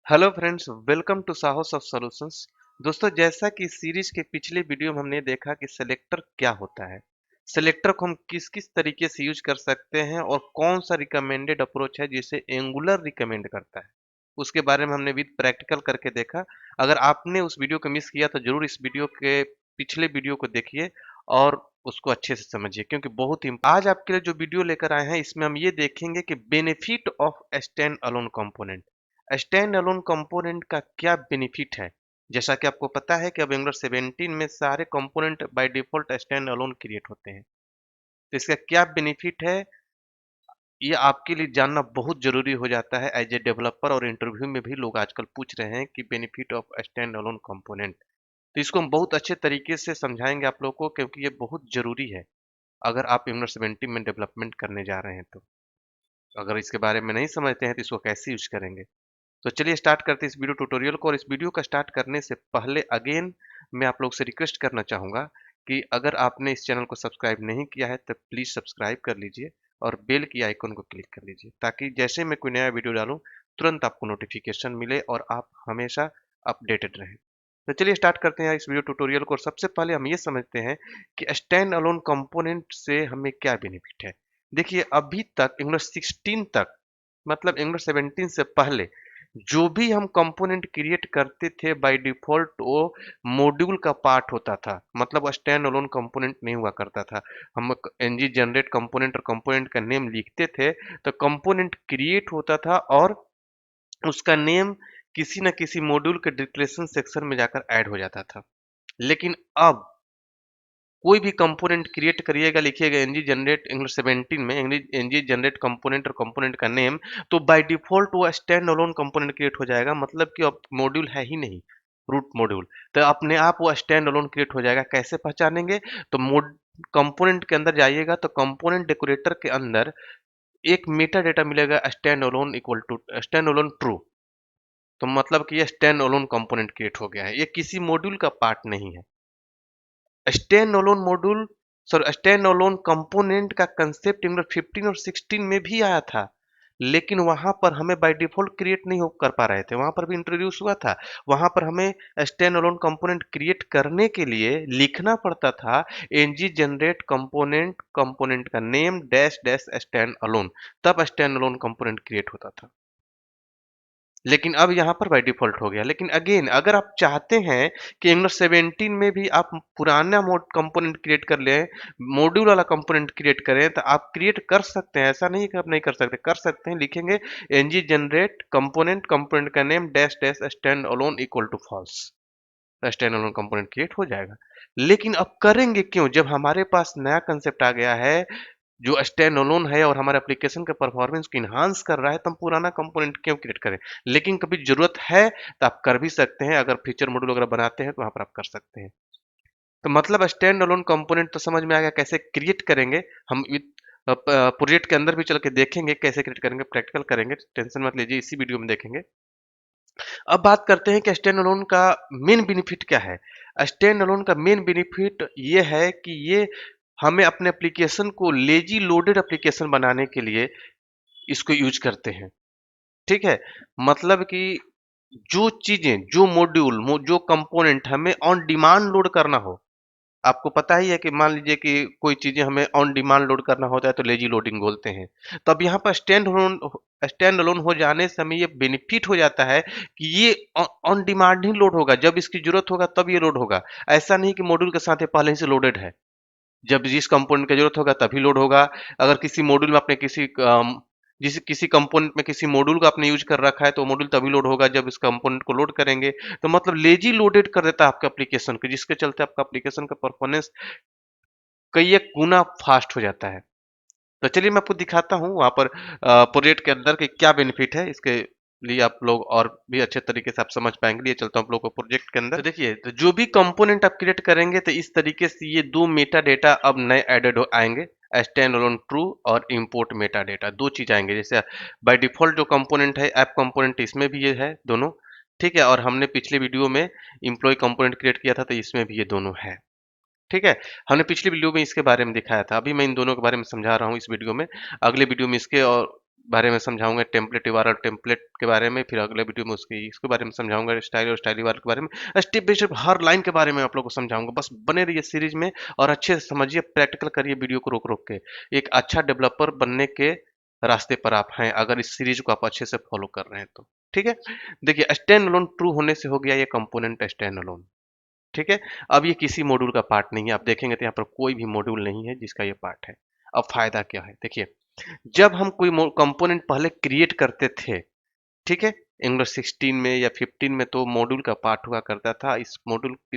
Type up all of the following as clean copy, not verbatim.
Hello friends, welcome to साहस of solutions. दोस्तों, जैसा कि इस सीरीज के पिछले वीडियो में हमने देखा कि सेलेक्टर क्या होता है, सेलेक्टर को हम किस किस तरीके से यूज कर सकते हैं और कौन सा रिकमेंडेड अप्रोच है जिसे एंगुलर रिकमेंड करता है, उसके बारे में हमने विद प्रैक्टिकल करके देखा। अगर आपने उस वीडियो को मिस किया तो जरूर इस वीडियो के पिछले वीडियो को देखिए और उसको अच्छे से समझिए, क्योंकि बहुत ही आज आपके लिए जो वीडियो लेकर आए हैं इसमें हम ये देखेंगे कि benefit of standalone component. Stand alone component का क्या बेनिफिट है। जैसा कि आपको पता है कि अब एंगुलर 17 में सारे component by default stand alone create होते हैं। तो इसका क्या बेनिफिट है, ये आपके लिए जानना बहुत जरूरी हो जाता है एज ए डेवलपर, और इंटरव्यू में भी लोग आजकल पूछ रहे हैं कि benefit of standalone component. तो इसको हम बहुत अच्छे तरीके से समझाएंगे आप लोगों को, क्योंकि ये बहुत जरूरी है अगर आप एंगुलर 17 में डेवलपमेंट करने जा रहे हैं तो। अगर इसके बारे में नहीं समझते हैं तो इसको कैसे यूज करेंगे। तो चलिए स्टार्ट करते हैं इस वीडियो ट्यूटोरियल को। और इस वीडियो का स्टार्ट करने से पहले अगेन मैं आप लोग से रिक्वेस्ट करना चाहूँगा कि अगर आपने इस चैनल को सब्सक्राइब नहीं किया है तो प्लीज़ सब्सक्राइब कर लीजिए और बेल की आइकन को क्लिक कर लीजिए, ताकि जैसे मैं कोई नया वीडियो डालूँ तुरंत आपको नोटिफिकेशन मिले और आप हमेशा अपडेटेड रहें। तो चलिए स्टार्ट करते हैं इस वीडियो ट्यूटोरियल को। और सबसे पहले हम ये समझते हैं कि स्टैंड अलोन कंपोनेंट से हमें क्या बेनिफिट है। देखिए, अभी तक एंगुलर 16 तक, मतलब एंगुलर 17 से पहले जो भी हम कंपोनेंट क्रिएट करते थे बाय डिफॉल्ट वो मॉड्यूल का पार्ट होता था, मतलब स्टैंड अलोन कंपोनेंट नहीं हुआ करता था। हम एनजी जनरेट कंपोनेंट और कंपोनेंट का नेम लिखते थे तो कंपोनेंट क्रिएट होता था और उसका नेम किसी न किसी मॉड्यूल के डिक्लेरेशन सेक्शन में जाकर ऐड हो जाता था। लेकिन अब कोई भी कंपोनेंट क्रिएट करिएगा, लिखिएगा एनजी जनरेट एंगुलर 17 में एनजी जनरेट कंपोनेंट और कंपोनेंट का नेम, तो बाय डिफॉल्ट वो स्टैंड अलोन कंपोनेंट क्रिएट हो जाएगा। मतलब कि अब मॉड्यूल है ही नहीं, रूट मॉड्यूल, तो अपने आप वो स्टैंड अलोन क्रिएट हो जाएगा। कैसे पहचानेंगे? तो मोड कंपोनेंट के अंदर जाइएगा तो कंपोनेंट डेकोरेटर के अंदर एक मेटा डेटा मिलेगा, standalone equal to standalone true. तो मतलब कि ये स्टैंड अलोन कंपोनेंट क्रिएट हो गया है, ये किसी मॉड्यूल का पार्ट नहीं है। Stand alone module, sorry stand alone component का कंसेप्ट एंगुलर 15 और 16 में भी आया था, लेकिन वहां पर हमें बाय डिफॉल्ट क्रिएट नहीं हो कर पा रहे थे। वहां पर भी इंट्रोड्यूस हुआ था, वहां पर हमें स्टैंड अलोन कंपोनेंट क्रिएट करने के लिए लिखना पड़ता था एनजी जनरेट कंपोनेंट, कंपोनेंट का name dash dash stand alone, तब स्टैंड अलोन कंपोनेंट क्रिएट होता था। लेकिन अब यहाँ पर बाय डिफ़ॉल्ट हो गया। लेकिन अगेन अगर आप चाहते हैं कि एंगुलर 17 में भी आप पुराना मोड कंपोनेंट क्रिएट कर लें, मॉड्यूल वाला कंपोनेंट क्रिएट करें, तो आप क्रिएट कर सकते हैं। ऐसा नहीं है कि आप नहीं कर सकते, कर सकते हैं। लिखेंगे एनजी जनरेट कंपोनेंट, कंपोनेंट का name dash dash standalone equal to false, standalone component create हो जाएगा। लेकिन अब करेंगे क्यों, जब हमारे पास नया कंसेप्ट आ गया है जो स्टैंड अलोन है और हमारे एप्लीकेशन के परफॉर्मेंस को इन्हांस कर रहा है, तो हम पुराना कंपोनेंट क्यों क्रिएट करें। लेकिन कभी जरूरत है तो आप कर भी सकते हैं, अगर फीचर मॉड्यूल वगैरह बनाते हैं तो वहां पर आप कर सकते हैं। तो मतलब स्टैंड अलोन कंपोनेंट तो समझ में आ गया कैसे क्रिएट करेंगे। हम प्रोजेक्ट के अंदर भी चल के देखेंगे कैसे क्रिएट करेंगे, प्रैक्टिकल करेंगे, टेंशन मत लीजिए, इसी वीडियो में देखेंगे। अब बात करते हैं कि स्टैंड अलोन का मेन बेनिफिट क्या है। स्टैंड अलोन का मेन बेनिफिट ये है कि ये हमें अपने एप्लीकेशन को लेजी लोडेड एप्लीकेशन बनाने के लिए इसको यूज करते हैं। ठीक है, मतलब कि जो चीजें, जो मॉड्यूल, जो कंपोनेंट हमें ऑन डिमांड लोड करना हो, आपको पता ही है कि मान लीजिए कि कोई चीजें हमें ऑन डिमांड लोड करना होता है तो लेजी लोडिंग बोलते हैं। तो अब यहाँ पर स्टैंड अलोन हो जाने से हमें ये बेनिफिट हो जाता है कि ये ऑन डिमांड ही लोड होगा, जब इसकी जरूरत होगा तब ये लोड होगा। ऐसा नहीं कि मॉड्यूल के साथ ये पहले ही से लोडेड है, जब जिस कंपोनेंट की जरूरत होगा तभी लोड होगा। अगर किसी मॉड्यूल में आपने जिस किसी कंपोनेंट में किसी मॉड्यूल का आपने यूज कर रखा है तो मॉड्यूल तभी लोड होगा जब इस कंपोनेंट को लोड करेंगे। तो मतलब लेजी लोडेड कर देता है आपके एप्लीकेशन को, जिसके चलते आपका एप्लीकेशन का परफॉर्मेंस कई एक गुना फास्ट हो जाता है। तो चलिए मैं आपको दिखाता हूँ वहाँ पर प्रोजेक्ट के अंदर के क्या बेनिफिट है। इसके लिए आप लोग और भी अच्छे तरीके से आप समझ पाएंगे। लिए चलता हूँ आप लोग को प्रोजेक्ट के अंदर। तो देखिए, तो जो भी कंपोनेंट आप क्रिएट करेंगे तो इस तरीके से ये दो मेटा डेटा अब नए एडेड हो आएंगे, स्टैंड अलोन ट्रू और इंपोर्ट मेटा डेटा, दो चीज आएंगे। जैसे बाय डिफॉल्ट जो कंपोनेंट है ऐप कंपोनेंट, इसमें भी ये है दोनों। ठीक है, और हमने पिछले वीडियो में इम्प्लॉय कंपोनेंट क्रिएट किया था तो इसमें भी ये दोनों है। ठीक है, हमने पिछली वीडियो में इसके बारे में दिखाया था, अभी मैं इन दोनों के बारे में समझा रहा हूँ इस वीडियो में। अगले वीडियो में इसके और बारे में समझाऊंगा, टेम्पलेट URL टेम्पलेट के बारे में, फिर अगले वीडियो में इसके बारे में समझाऊंगा, स्टाइल और स्टाइल URL के बारे में, step by step her line के बारे में आप लोग को समझाऊंगा। बस बने रहिए सीरीज में और अच्छे से समझिए, प्रैक्टिकल करिए वीडियो को रोक रोक के। एक अच्छा डेवलपर बनने के रास्ते पर आप हैं, अगर इस सीरीज को आप अच्छे से फॉलो कर रहे हैं तो। ठीक है, देखिए स्टैंड अलोन ट्रू होने से हो गया ये कंपोनेंट स्टैंड अलोन। ठीक है, अब ये किसी मॉड्यूल का पार्ट नहीं है। आप देखेंगे तो यहाँ पर कोई भी मॉड्यूल नहीं है जिसका ये पार्ट है। अब फायदा क्या है, देखिए जब हम कोई कंपोनेंट पहले क्रिएट करते थे, ठीक है, एंगुलर 16 में या 15 में, तो मॉड्यूल का पार्ट हुआ करता था। इस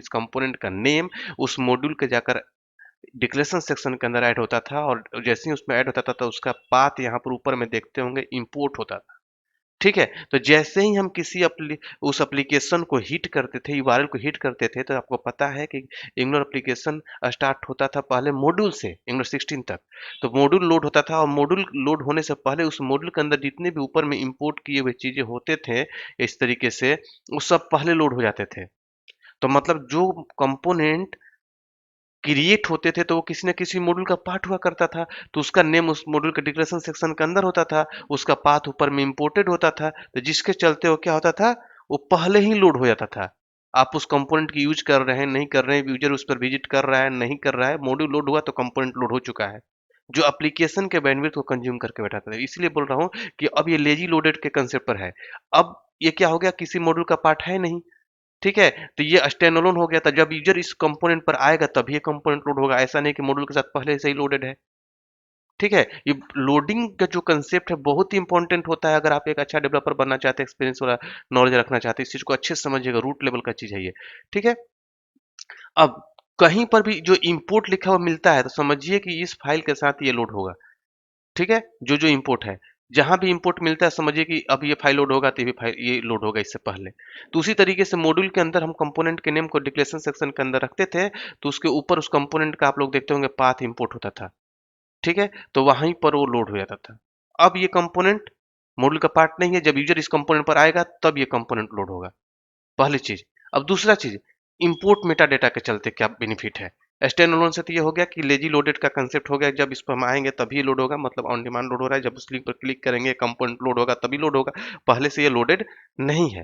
कंपोनेंट का नेम उस मॉड्यूल के जाकर डिक्लेरेशन सेक्शन के अंदर ऐड होता था, और जैसे ही उसमें ऐड होता था तो उसका पाथ यहाँ पर ऊपर में देखते होंगे इंपोर्ट होता था। ठीक है, तो जैसे ही हम उस एप्लीकेशन को हिट करते थे, यूआरएल को हिट करते थे, तो आपको पता है कि एंगुलर एप्लीकेशन स्टार्ट होता था पहले मॉड्यूल से एंगुलर 16 तक। तो मॉड्यूल लोड होता था, और मॉड्यूल लोड होने से पहले उस मॉड्यूल के अंदर जितने भी ऊपर में इंपोर्ट किए हुए चीजें होते थे इस तरीके से, वो सब पहले लोड हो जाते थे। तो मतलब जो कंपोनेंट क्रिएट होते थे तो वो किसी न किसी मॉड्यूल का पार्ट हुआ करता था, तो उसका नेम उस मॉड्यूल के डिक्लेरेशन सेक्शन के अंदर होता था, उसका पाथ ऊपर में इंपोर्टेड होता था, तो जिसके चलते वो क्या होता था, वो पहले ही लोड हो जाता था। आप उस कंपोनेंट की यूज कर रहे हैं, नहीं कर रहे हैं, यूजर उस पर विजिट कर रहा है, नहीं कर रहा है, मॉड्यूल लोड हुआ तो कंपोनेंट लोड हो चुका है, जो एप्लीकेशन के बैंडविड्थ को कंज्यूम करके बैठाता है। इसलिए बोल रहा हूँ कि अब ये लेजी लोडेड के कंसेप्ट पर है। अब ये क्या हो गया, किसी मॉड्यूल का पार्ट है नहीं। ठीक है, तो ये स्टैंड अलोन हो गया था। जब यूजर इस कंपोनेंट पर आएगा तभी ये कंपोनेंट लोड होगा, ऐसा नहीं कि मॉड्यूल के साथ पहले से ही लोडेड है। ठीक है, ये लोडिंग का जो कंसेप्ट है बहुत ही इंपॉर्टेंट होता है। अगर आप एक अच्छा डेवलपर बनना चाहते हैं, एक्सपीरियंस वाला नॉलेज रखना चाहते हैं, इस चीज को अच्छे से समझिएगा, रूट लेवल का चीज है ये। ठीक है, अब कहीं पर भी जो इंपोर्ट लिखा हुआ मिलता है तो समझिए कि इस फाइल के साथ ये लोड होगा। ठीक है, जो जो इंपोर्ट है, जहां भी इंपोर्ट मिलता है समझिए कि अब ये फाइल लोड होगा तो ये लोड होगा इससे पहले। तो उसी तरीके से मॉड्यूल के अंदर हम कंपोनेंट के नेम को डिक्लेरेशन सेक्शन के अंदर रखते थे, तो उसके ऊपर उस कंपोनेंट का आप लोग देखते होंगे पाथ इंपोर्ट होता था। ठीक है, तो वहीं पर वो लोड हो जाता था। अब ये कंपोनेंट मॉड्यूल का पार्ट नहीं है, जब यूजर इस कंपोनेंट पर आएगा तब ये कंपोनेंट लोड होगा, पहली चीज। अब दूसरा चीज, इंपोर्ट मेटा डेटा के चलते क्या बेनिफिट है। स्टैंड अलोन से तो ये हो गया कि लेजी लोडेड का कंसेप्ट हो गया, जब इस पर हम आएंगे तभी लोड होगा, मतलब ऑन डिमांड लोड हो रहा है, जब उस लिंक पर क्लिक करेंगे कंपोनेंट लोड होगा तभी लोड होगा, पहले से ये लोडेड नहीं है।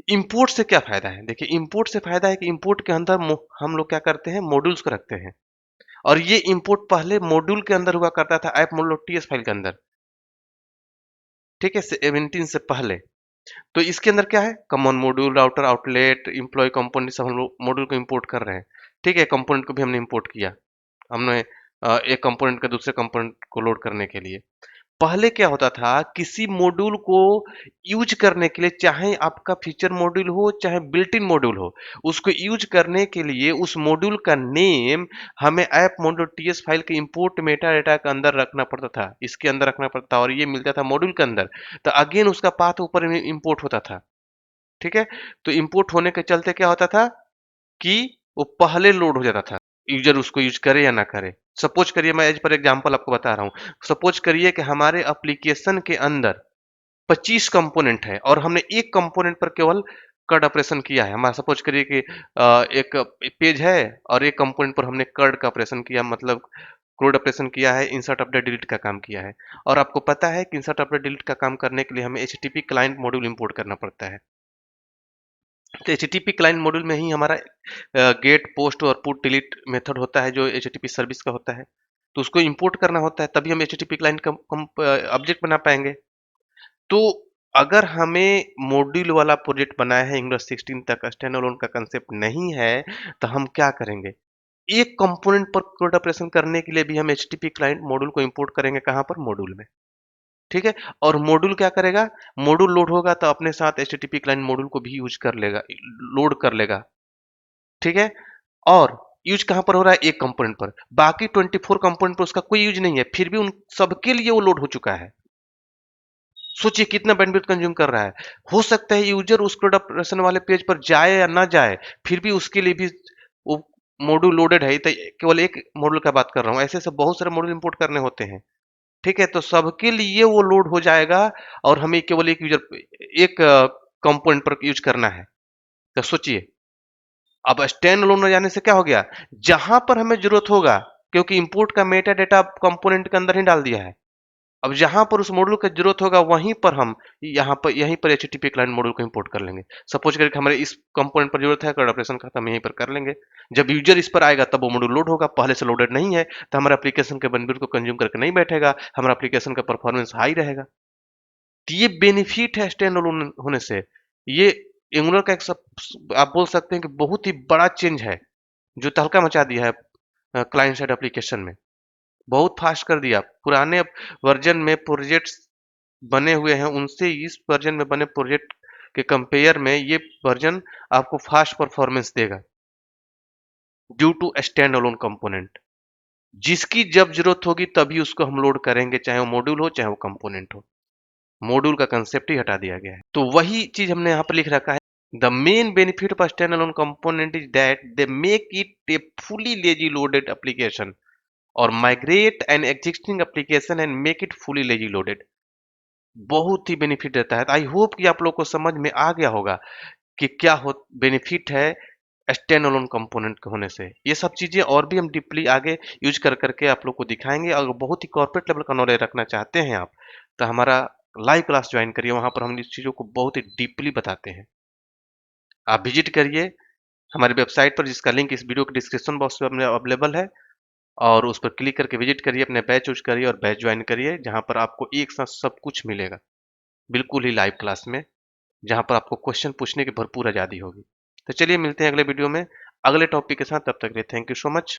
इंपोर्ट से क्या फायदा है, देखिए इंपोर्ट से फायदा है कि इंपोर्ट के अंदर हम लोग क्या करते हैं, मॉड्यूल्स को रखते हैं, और ये इंपोर्ट पहले मॉड्यूल के अंदर हुआ करता था ऐप मॉड्यूल टीएस फाइल के अंदर। ठीक है, 17 से पहले। तो इसके अंदर क्या है, common module, router, outlet, employ component, सब हम लोग मॉड्यूल को इंपोर्ट कर रहे हैं। ठीक है, कंपोनेंट को भी हमने इंपोर्ट किया, हमने एक कंपोनेंट का दूसरे कंपोनेंट को लोड करने के लिए। पहले क्या होता था, किसी मॉड्यूल को यूज करने के लिए, चाहे आपका फीचर मॉड्यूल हो चाहे बिल्ट इन मॉड्यूल हो, उसको यूज करने के लिए उस मॉड्यूल का नेम हमें ऐप मॉड्यूल टीएस फाइल के इंपोर्ट मेटा डेटा के अंदर रखना पड़ता था, इसके अंदर रखना पड़ता था, और ये मिलता था मॉड्यूल के अंदर। तो अगेन उसका पाथ ऊपर में इंपोर्ट होता था। ठीक है, तो इंपोर्ट होने के चलते क्या होता था कि वो पहले लोड हो जाता था, यूजर उसको यूज करे या ना करे। सपोज करिए, मैं एज पर एग्जांपल आपको बता रहा हूँ, सपोज करिए कि हमारे एप्लीकेशन के अंदर 25 कंपोनेंट है और हमने एक कंपोनेंट पर केवल कर्ड ऑपरेशन किया है। हमारा सपोज करिए कि एक पेज है और एक कंपोनेंट पर हमने कर्ड का ऑपरेशन किया, मतलब क्रोड ऑपरेशन किया है, इंसर्ट अपडेट डिलीट का काम किया है। और आपको पता है कि इंसर्ट अपडेट डिलीट का काम करने के लिए हमें एचटीटीपी क्लाइंट मॉड्यूल इंपोर्ट करना पड़ता है। तो एचटीटीपी क्लाइंट मॉड्यूल में ही हमारा गेट, पोस्ट और पुट डिलीट मेथड होता है, जो एचटीटीपी सर्विस का होता है। तो उसको इंपोर्ट करना होता है, तभी हम एचटीटीपी क्लाइंट का ऑब्जेक्ट बना पाएंगे। तो अगर हमें मॉड्यूल वाला प्रोजेक्ट बनाया है, एंगुलर 16 तक स्टैंड अलोन का कंसेप्ट नहीं है, तो हम क्या करेंगे, एक कंपोनेंट पर कोड ऑपरेशन करने के लिए भी हम एचटीटीपी क्लाइंट मॉड्यूल को इंपोर्ट करेंगे, कहां पर, मॉड्यूल में। ठीक है, और मॉड्यूल क्या करेगा, मॉड्यूल लोड होगा तो अपने साथ एचटीटीपी क्लाइंट मॉड्यूल को भी यूज कर लेगा, लोड कर लेगा। ठीक है, और यूज कहां पर हो रहा है, एक कंपोनेंट पर, बाकी 24 कंपोनेंट पर उसका कोई यूज नहीं है, फिर भी उन सबके लिए वो लोड हो चुका है। सोचिए कितना बैंडविड्थ कंज्यूम कर रहा है। हो सकता है यूजर उस कोड ऑपरेशन वाले पेज पर जाए या ना जाए, फिर भी उसके लिए भी वो मॉड्यूल लोडेड है, तो केवल एक मॉड्यूल का बात कर रहा हूं, ऐसे ऐसे बहुत सारे मॉड्यूल इंपोर्ट करने होते हैं। ठीक है, तो सबके लिए वो लोड हो जाएगा, और हमें केवल एक कंपोनेंट पर यूज करना है। तो सोचिए, अब स्टैंड अलोन में जाने से क्या हो गया, जहां पर हमें जरूरत होगा, क्योंकि इंपोर्ट का मेटा डेटा कंपोनेंट के अंदर ही डाल दिया है, अब जहाँ पर उस मॉड्यूल का ज़रूरत होगा वहीं पर हम यहाँ पर यहीं पर एचटीटीपी क्लाइंट मॉड्यूल को इंपोर्ट कर लेंगे। सपोज़ करें कि हमारे इस कंपोनेंट पर ज़रूरत है, कोड ऑपरेशन का, तो हम यहीं पर कर लेंगे। जब यूज़र इस पर आएगा तब वो मॉड्यूल लोड होगा, पहले से लोडेड नहीं है, तो हमारे एप्लीकेशन के बैंडविड्थ को कंज़्यूम करके नहीं बैठेगा, हमारा एप्लीकेशन का परफॉर्मेंस हाई रहेगा। तो ये बेनिफिट है स्टैंड अलोन होने से। ये एंगुलर का एक सब आप बोल सकते हैं कि बहुत ही बड़ा चेंज है, जो तहलका मचा दिया है क्लाइंट साइड एप्लीकेशन में। बहुत फास्ट कर दिया। पुराने वर्जन में प्रोजेक्ट्स बने हुए हैं, उनसे इस वर्जन में बने प्रोजेक्ट के कंपेयर में ये वर्जन आपको फास्ट परफॉर्मेंस देगा due to standalone component. जिसकी जब जरूरत होगी तभी उसको हम लोड करेंगे, चाहे वो मॉड्यूल हो चाहे वो कंपोनेंट हो। मॉड्यूल का कंसेप्ट ही हटा दिया गया है। तो वही चीज हमने यहाँ पर लिख रखा है। The main benefit of standalone component is that they make it a fully lazy loaded application और migrate an existing application and make it fully lazy loaded. बहुत ही बेनिफिट देता है। आई होप कि आप लोग को समझ में आ गया होगा कि क्या हो बेनिफिट है स्टैंड अलोन कंपोनेंट के होने से। ये सब चीजें और भी हम डीपली आगे यूज कर करके आप लोग को दिखाएंगे। अगर बहुत ही कॉर्पोरेट लेवल का नॉलेज रखना चाहते हैं आप, तो हमारा लाइव क्लास ज्वाइन करिए। वहां पर हम इस चीजों को बहुत ही डीपली बताते हैं। आप विजिट करिए हमारी वेबसाइट पर, जिसका लिंक इस वीडियो के डिस्क्रिप्शन बॉक्स में अवेलेबल है, और उस पर क्लिक करके विजिट करिए, अपने बैच चूज करिए और बैच ज्वाइन करिए, जहां पर आपको एक साथ सब कुछ मिलेगा बिल्कुल ही लाइव क्लास में, जहां पर आपको क्वेश्चन पूछने की भरपूर आजादी होगी। तो चलिए मिलते हैं अगले वीडियो में अगले टॉपिक के साथ। तब तक के लिए थैंक यू सो मच।